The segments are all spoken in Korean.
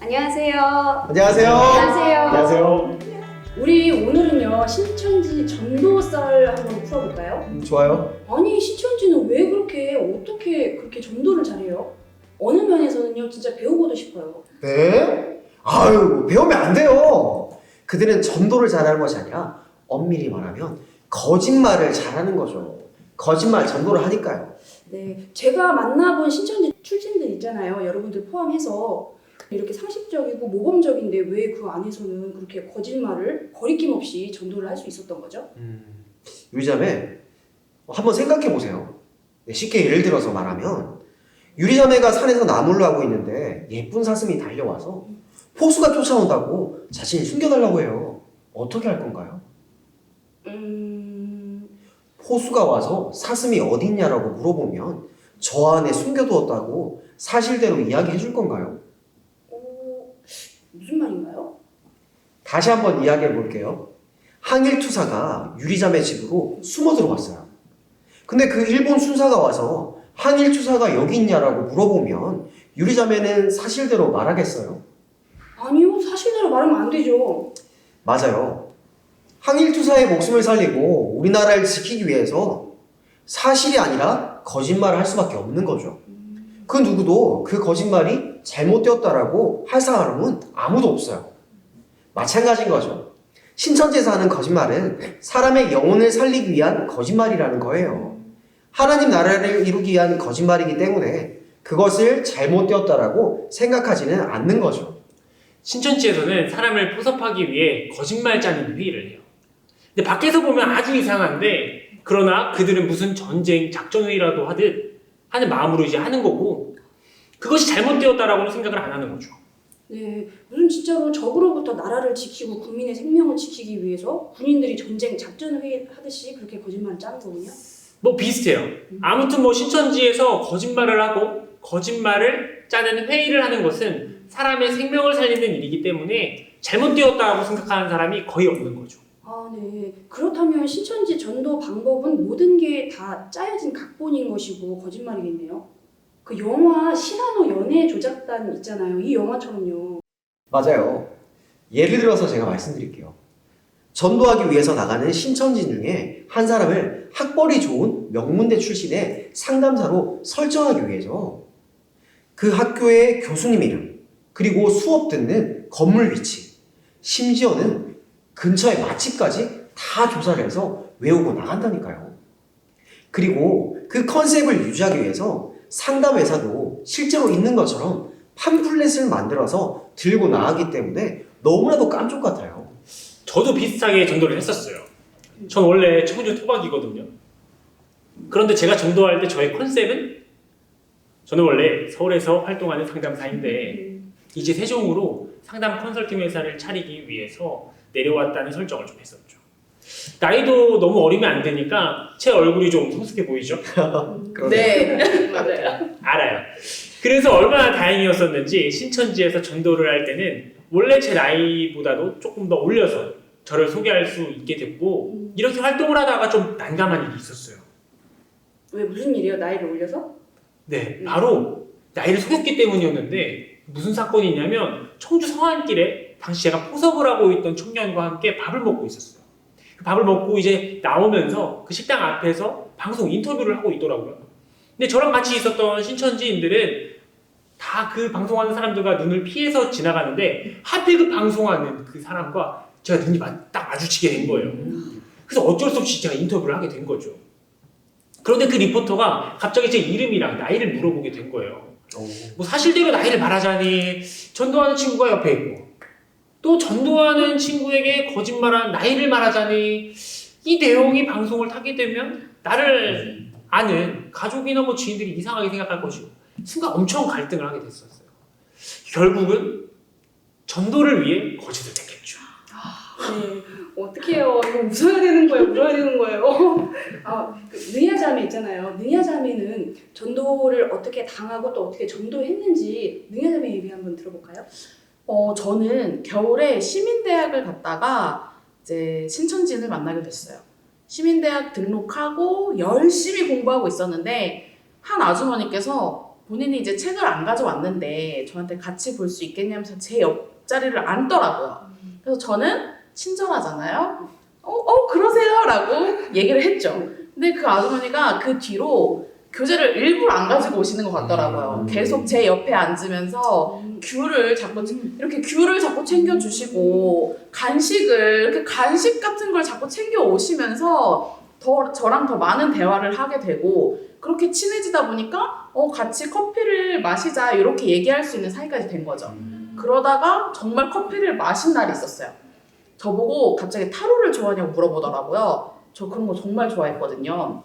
안녕하세요. 안녕하세요. 안녕하세요. 안녕하세요. 우리 오늘은요 신천지 전도썰 한번 풀어볼까요? 좋아요. 아니 신천지는 왜 그렇게 어떻게 그렇게 전도를 잘해요? 어느 면에서는요 진짜 배우고도 싶어요. 네? 아유, 배우면 안 돼요. 그들은 전도를 잘하는 것이 아니라 엄밀히 말하면 거짓말을 잘하는 거죠. 거짓말 전도를 하니까요. 네, 제가 만나본 신천지 출신들 있잖아요. 여러분들 포함해서 이렇게 상식적이고 모범적인데 왜 그 안에서는 그렇게 거짓말을 거리낌 없이 전도를 할 수 있었던 거죠? 유리자매, 한번 생각해 보세요. 네, 쉽게 예를 들어서 말하면 유리자매가 산에서 나무를 하고 있는데 예쁜 사슴이 달려와서 포수가 쫓아온다고 자신이 숨겨달라고 해요. 어떻게 할 건가요? 포수가 와서 사슴이 어딨냐라고 물어보면 저 안에 숨겨두었다고 사실대로 이야기해 줄 건가요? 무슨 말인가요? 다시 한번 이야기해 볼게요. 항일투사가 유리자매 집으로 숨어 들어왔어요. 근데 그 일본 순사가 와서 항일투사가 여기 있냐라고 물어보면 유리자매는 사실대로 말하겠어요? 아니요, 사실대로 말하면 안 되죠. 맞아요. 항일투사의 목숨을 살리고 우리나라를 지키기 위해서 사실이 아니라 거짓말을 할 수밖에 없는 거죠. 그 누구도 그 거짓말이 잘못되었다라고 할 사람은 아무도 없어요. 마찬가지인 거죠. 신천지에서 하는 거짓말은 사람의 영혼을 살리기 위한 거짓말이라는 거예요. 하나님 나라를 이루기 위한 거짓말이기 때문에 그것을 잘못되었다라고 생각하지는 않는 거죠. 신천지에서는 사람을 포섭하기 위해 거짓말 짜는 회의를 해요. 근데 밖에서 보면 아주 이상한데, 그러나 그들은 무슨 전쟁, 작전회의라도 하듯 하는 마음으로 이제 하는 거고, 그것이 잘못되었다라고는 생각을 안 하는 거죠. 네, 무슨 진짜로 적으로부터 나라를 지키고 국민의 생명을 지키기 위해서 군인들이 전쟁 작전회의 하듯이 그렇게 거짓말을 짜는 거군요. 뭐 비슷해요. 아무튼 뭐 신천지에서 거짓말을 하고 거짓말을 짜는 회의를 하는 것은 사람의 생명을 살리는 일이기 때문에 잘못되었다고 생각하는 사람이 거의 없는 거죠. 아, 네. 그렇다면 신천지 전도 방법은 모든 게 다 짜여진 각본인 것이고 거짓말이겠네요. 그 영화 시라노 연애 조작단 있잖아요. 이 영화처럼요. 맞아요. 예를 들어서 제가 말씀드릴게요. 전도하기 위해서 나가는 신천지 중에 한 사람을 학벌이 좋은 명문대 출신의 상담사로 설정하기 위해서 그 학교의 교수님 이름, 그리고 수업 듣는 건물 위치, 심지어는 근처의 맛집까지 다 조사를 해서 외우고 나간다니까요. 그리고 그 컨셉을 유지하기 위해서 상담회사도 실제로 있는 것처럼 팜플렛을 만들어서 들고 나가기 때문에 너무나도 깜짝 같아요. 저도 비슷하게 전도를 했었어요. 전 원래 청주 토박이거든요. 그런데 제가 전도할 때 저의 컨셉은, 저는 원래 서울에서 활동하는 상담사인데 이제 세종으로 상담 컨설팅 회사를 차리기 위해서 내려왔다는 설정을 좀 했었죠. 나이도 너무 어리면 안 되니까 제 얼굴이 좀 성숙해 보이죠? 네, 맞아요. 알아요. 그래서 얼마나 다행이었었는지 신천지에서 전도를 할 때는 원래 제 나이보다도 조금 더 올려서 저를 소개할 수 있게 됐고, 이렇게 활동을 하다가 좀 난감한 일이 있었어요. 왜 무슨 일이에요? 나이를 올려서? 네, 바로 나이를 속였기 때문이었는데, 무슨 사건이 있냐면 청주 성안길에 당시 제가 포섭을 하고 있던 청년과 함께 밥을 먹고 있었어요. 그 밥을 먹고 이제 나오면서 그 식당 앞에서 방송 인터뷰를 하고 있더라고요. 근데 저랑 같이 있었던 신천지인들은 다 그 방송하는 사람들과 눈을 피해서 지나가는데 하필 그 방송하는 그 사람과 제가 눈이 딱 마주치게 된 거예요. 그래서 어쩔 수 없이 제가 인터뷰를 하게 된 거죠. 그런데 그 리포터가 갑자기 제 이름이랑 나이를 물어보게 된 거예요. 뭐 사실대로 나이를 말하자니 전도하는 친구가 옆에 있고, 또 전도하는 친구에게 거짓말한 나이를 말하자니, 이 내용이 방송을 타게 되면 나를 아는 가족이나 뭐 지인들이 이상하게 생각할 것이고, 순간 엄청 갈등을 하게 됐었어요. 결국은 전도를 위해 거짓을 택했죠. 네, 어떡해요. 이거 웃어야 되는 거예요? 울어야 되는 거예요? 그 능야자매 있잖아요. 능야자매는 전도를 어떻게 당하고 또 어떻게 전도했는지 능야자매 얘기 한번 들어볼까요? 저는 겨울에 시민대학을 갔다가 이제 신천지인을 만나게 됐어요. 시민대학 등록하고 열심히 공부하고 있었는데 한 아주머니께서 본인이 이제 책을 안 가져왔는데 저한테 같이 볼 수 있겠냐면서 제 옆자리를 앉더라고요. 그래서 저는 친절하잖아요. 그러세요 라고 얘기를 했죠. 근데 그 아주머니가 그 뒤로 교재를 일부러 안 가지고 오시는 것 같더라고요. 계속 제 옆에 앉으면서 귤을 자꾸 이렇게 귤을 자꾸 챙겨주시고 간식을 이렇게 간식 같은 걸 자꾸 챙겨 오시면서 저랑 더 많은 대화를 하게 되고 그렇게 친해지다 보니까 같이 커피를 마시자 이렇게 얘기할 수 있는 사이까지 된 거죠. 그러다가 정말 커피를 마신 날이 있었어요. 저보고 갑자기 타로를 좋아하냐고 물어보더라고요. 저 그런 거 정말 좋아했거든요.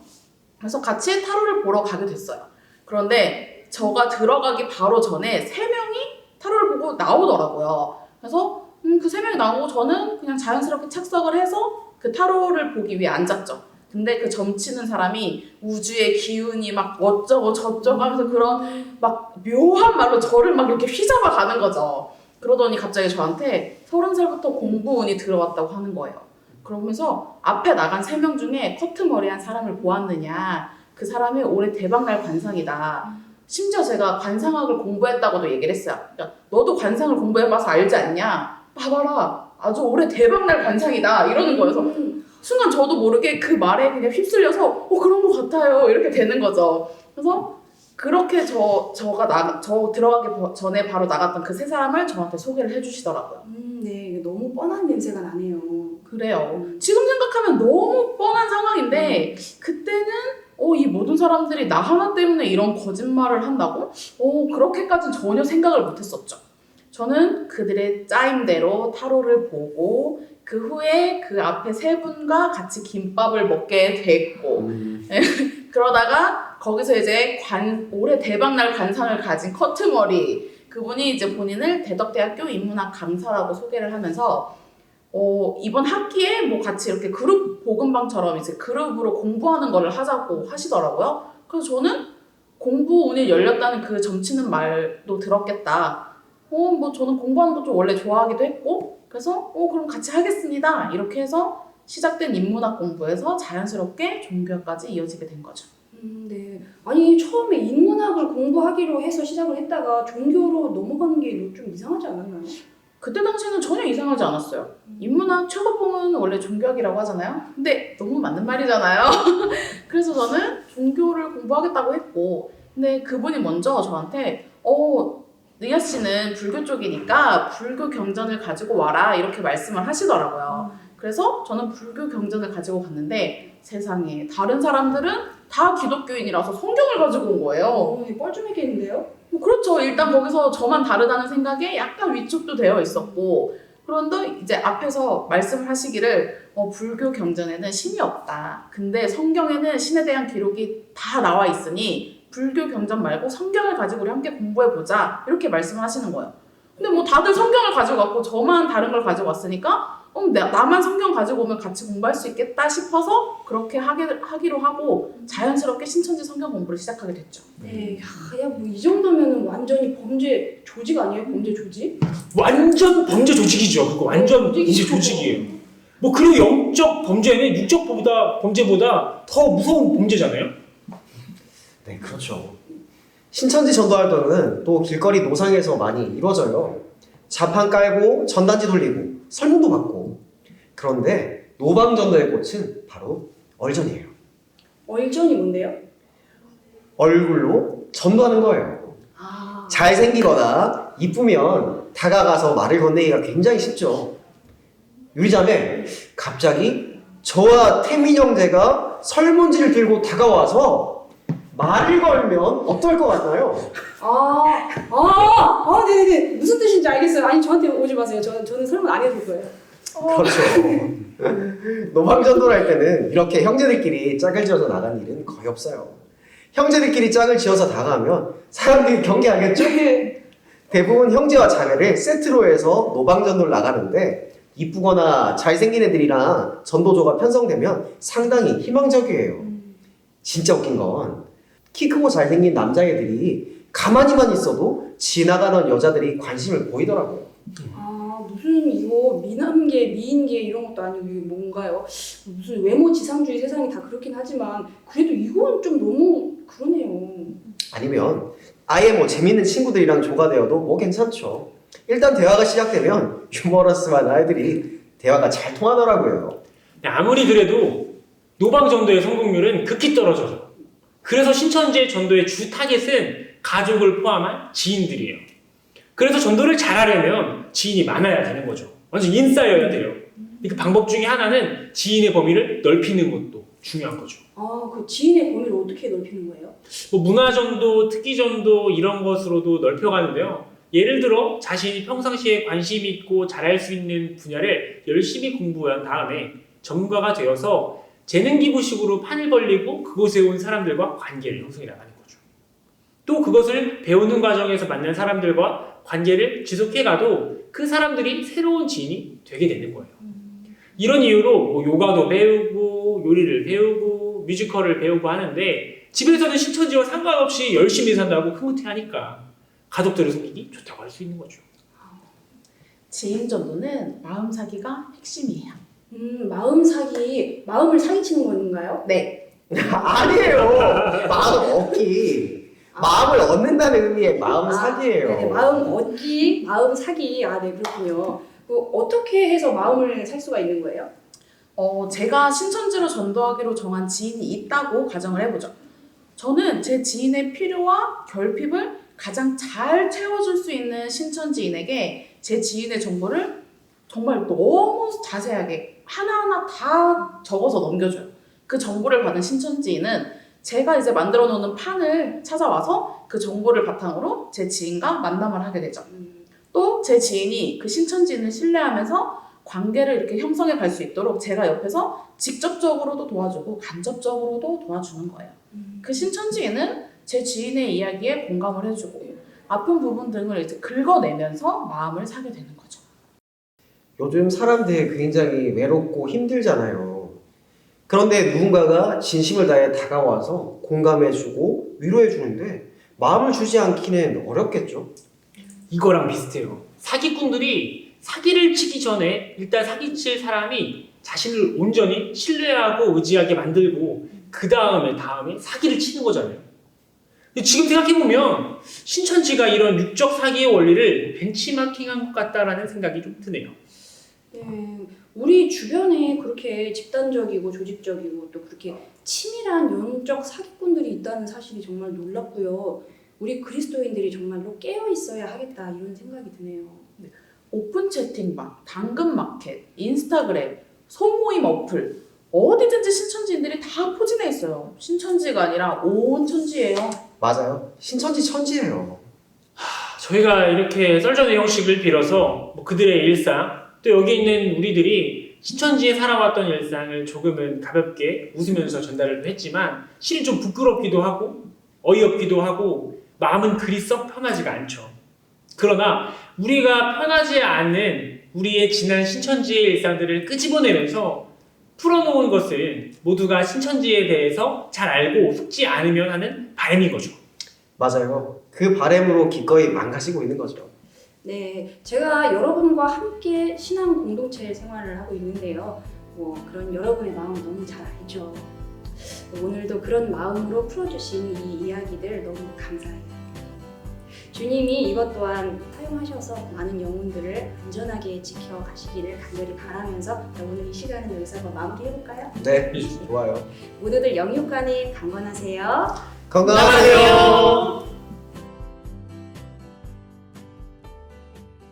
그래서 같이 타로를 보러 가게 됐어요. 그런데 저가 들어가기 바로 전에 3명이 타로를 보고 나오더라고요. 그래서 그 3명이 나오고 저는 그냥 자연스럽게 착석을 해서 그 타로를 보기 위해 앉았죠. 근데 그 점치는 사람이 우주의 기운이 막 어쩌고 저쩌고 하면서 그런 막 묘한 말로 저를 막 이렇게 휘잡아 가는 거죠. 그러더니 갑자기 저한테 30살부터 공부운이 들어왔다고 하는 거예요. 그러면서 앞에 나간 3명 중에 커트머리한 사람을 보았느냐, 그 사람이 올해 대박날 관상이다. 심지어 제가 관상학을 공부했다고도 얘기를 했어요. 그러니까 너도 관상을 공부해봐서 알지 않냐? 봐봐라, 아주 올해 대박날 관상이다 이러는 거예요. 그래서 순간 저도 모르게 그 말에 그냥 휩쓸려서 그런 것 같아요 이렇게 되는 거죠. 그래서 그렇게 저 들어가기 전에 바로 나갔던 그 3사람을 저한테 소개를 해주시더라고요. 네, 너무 뻔한 냄새가 나네요. 그래요. 지금 생각하면 너무 뻔한 상황인데 그때는 이 모든 사람들이 나 하나 때문에 이런 거짓말을 한다고? 그렇게까지는 전혀 생각을 못했었죠. 저는 그들의 짜임대로 타로를 보고 그 후에 그 앞에 3분과 같이 김밥을 먹게 됐고 그러다가 거기서 이제 올해 대박날 관상을 가진 커트머리 그분이 이제 본인을 대덕대학교 인문학 강사라고 소개를 하면서 이번 학기에 뭐 같이 이렇게 그룹 보금방처럼 이제 그룹으로 공부하는 거를 하자고 하시더라고요. 그래서 저는 공부 운이 열렸다는 그 점치는 말도 들었겠다. 뭐 저는 공부하는 거 좀 원래 좋아하기도 했고 그래서 그럼 같이 하겠습니다. 이렇게 해서 시작된 인문학 공부에서 자연스럽게 종교학까지 이어지게 된 거죠. 네. 아니 처음에 인문학을 공부하기로 해서 시작을 했다가 종교로 넘어가는 게 좀 이상하지 않았나요? 그때 당시에는 전혀 이상하지 않았어요. 인문학 최고봉은 원래 종교학이라고 하잖아요. 근데 너무 맞는 말이잖아요. 그래서 저는 종교를 공부하겠다고 했고 근데 그분이 먼저 저한테 느야 씨는 불교 쪽이니까 불교 경전을 가지고 와라 이렇게 말씀을 하시더라고요. 그래서 저는 불교 경전을 가지고 갔는데 세상에 다른 사람들은 다 기독교인이라서 성경을 가지고 온 거예요. 뻘쭘했겠는데요? 그렇죠. 일단 거기서 저만 다르다는 생각에 약간 위축도 되어 있었고 그런데 이제 앞에서 말씀을 하시기를 불교 경전에는 신이 없다. 근데 성경에는 신에 대한 기록이 다 나와 있으니 불교 경전 말고 성경을 가지고 우리 함께 공부해보자 이렇게 말씀을 하시는 거예요. 근데 뭐 다들 성경을 가지고 왔고 저만 다른 걸 가지고 왔으니까 나만 성경 가지고 오면 같이 공부할 수 있겠다 싶어서 그렇게 하기로 하고 자연스럽게 신천지 성경 공부를 시작하게 됐죠. 네, 뭐 이 정도면은 완전히 범죄 조직 아니에요? 범죄 조직? 완전 범죄 조직이죠. 그거 완전 이제 조직이에요. 뭐 그리고 영적 범죄는 육적 범죄보다 더 무서운 범죄잖아요. 네, 그렇죠. 신천지 전도 활동은 또 길거리 노상에서 많이 이루어져요. 자판 깔고 전단지 돌리고 설문도 받고. 그런데 노방전도의 꽃은 바로 얼전이에요. 얼전이 뭔데요? 얼굴로 전도하는 거예요. 잘생기거나 이쁘면 다가가서 말을 건네기가 굉장히 쉽죠. 유리자매, 갑자기 저와 태민 형제가 설문지를 들고 다가와서 말을 걸면 어떨 것 같나요? 네네네. 무슨 뜻인지 알겠어요. 아니, 저한테 오지 마세요. 저는 설문 안 해줄 거예요. 그렇죠. 노방전도를 할 때는 이렇게 형제들끼리 짝을 지어서 나간 일은 거의 없어요. 형제들끼리 짝을 지어서 다가가면 사람들이 경계하겠죠? 대부분 형제와 자매를 세트로 해서 노방전도를 나가는데 이쁘거나 잘생긴 애들이랑 전도조가 편성되면 상당히 희망적이에요. 진짜 웃긴 건 키 크고 잘생긴 남자애들이 가만히만 있어도 지나가는 여자들이 관심을 보이더라고요. 무슨 이거 미남계, 미인계 이런 것도 아니고 이게 뭔가요? 무슨 외모 지상주의 세상이 다 그렇긴 하지만 그래도 이건 좀 너무 그러네요. 아니면 아예 뭐 재밌는 친구들이랑 조가 되어도 뭐 괜찮죠. 일단 대화가 시작되면 유머러스한 아이들이 대화가 잘 통하더라고요. 아무리 그래도 노방 전도의 성공률은 극히 떨어져요. 그래서 신천지의 전도의 주 타겟은 가족을 포함한 지인들이에요. 그래서 전도를 잘하려면 지인이 많아야 되는 거죠. 완전 인싸여야 돼요. 그 방법 중에 하나는 지인의 범위를 넓히는 것도 중요한 거죠. 그 지인의 범위를 어떻게 넓히는 거예요? 뭐 문화전도, 특기전도 이런 것으로도 넓혀가는데요. 예를 들어 자신이 평상시에 관심 있고 잘할 수 있는 분야를 열심히 공부한 다음에 전문가가 되어서 재능기부식으로 판을 벌리고 그곳에 온 사람들과 관계를 형성해 나가는 거죠. 또 그것을 배우는 과정에서 만난 사람들과 관계를 지속해가도 그 사람들이 새로운 지인이 되게 되는 거예요. 이런 이유로 뭐 요가도 배우고 요리를 배우고 뮤지컬을 배우고 하는데 집에서는 신천지와 상관없이 열심히 산다고 흐뭇해하니까 가족들을 속이기 좋다고 할 수 있는 거죠. 지인 전도는 마음 사기가 핵심이에요. 마음을 사기치는 건가요? 네. 아니에요. 마음 얻기. 마음을 얻는다는 의미의 마음 사기예요. 네, 마음 얻기, 마음 사기. 네, 그렇군요. 어떻게 해서 마음을 살 수가 있는 거예요? 제가 신천지로 전도하기로 정한 지인이 있다고 가정을 해보죠. 저는 제 지인의 필요와 결핍을 가장 잘 채워줄 수 있는 신천지인에게 제 지인의 정보를 정말 너무 자세하게 하나하나 다 적어서 넘겨줘요. 그 정보를 받은 신천지인은 제가 이제 만들어 놓는 판을 찾아와서 그 정보를 바탕으로 제 지인과 만남을 하게 되죠. 또 제 지인이 그 신천지인을 신뢰하면서 관계를 이렇게 형성해 갈 수 있도록 제가 옆에서 직접적으로도 도와주고 간접적으로도 도와주는 거예요. 그 신천지인은 제 지인의 이야기에 공감을 해주고 아픈 부분 등을 이제 긁어내면서 마음을 사게 되는 거죠. 요즘 사람들이 굉장히 외롭고 힘들잖아요. 그런데 누군가가 진심을 다해 다가와서 공감해주고 위로해주는데 마음을 주지 않기는 어렵겠죠. 이거랑 비슷해요. 사기꾼들이 사기를 치기 전에 일단 사기칠 사람이 자신을 온전히 신뢰하고 의지하게 만들고 그 다음에 사기를 치는 거잖아요. 근데 지금 생각해보면 신천지가 이런 육적 사기의 원리를 벤치마킹한 것 같다라는 생각이 좀 드네요. 네, 우리 주변에 그렇게 집단적이고 조직적이고 또 그렇게 치밀한 영적 사기꾼들이 있다는 사실이 정말 놀랍고요. 우리 그리스도인들이 정말로 깨어 있어야 하겠다 이런 생각이 드네요. 오픈 채팅방, 당근마켓, 인스타그램, 소모임 어플 어디든지 신천지인들이 다 포진해 있어요. 신천지가 아니라 온 천지예요. 맞아요. 신천지 천지예요. 저희가 이렇게 썰전의 형식을 빌어서 뭐 그들의 일상 또 여기 있는 우리들이 신천지에 살아왔던 일상을 조금은 가볍게 웃으면서 전달을 했지만 실은 좀 부끄럽기도 하고 어이없기도 하고 마음은 그리 썩 편하지가 않죠. 그러나 우리가 편하지 않은 우리의 지난 신천지의 일상들을 끄집어내면서 풀어놓은 것은 모두가 신천지에 대해서 잘 알고 속지 않으면 하는 바람인 거죠. 맞아요. 그 바람으로 기꺼이 망가지고 있는 거죠. 네, 제가 여러분과 함께 신앙 공동체 생활을 하고 있는데요. 그런 여러분의 마음 너무 잘 알죠. 오늘도 그런 마음으로 풀어주신 이 이야기들 너무 감사해요. 주님이 이것 또한 사용하셔서 많은 영혼들을 안전하게 지켜가시기를 간절히 바라면서 오늘 이 시간은 여기서 마무리해볼까요? 네, 좋아요. 모두들 영육간에 강건하세요. 건강하세요.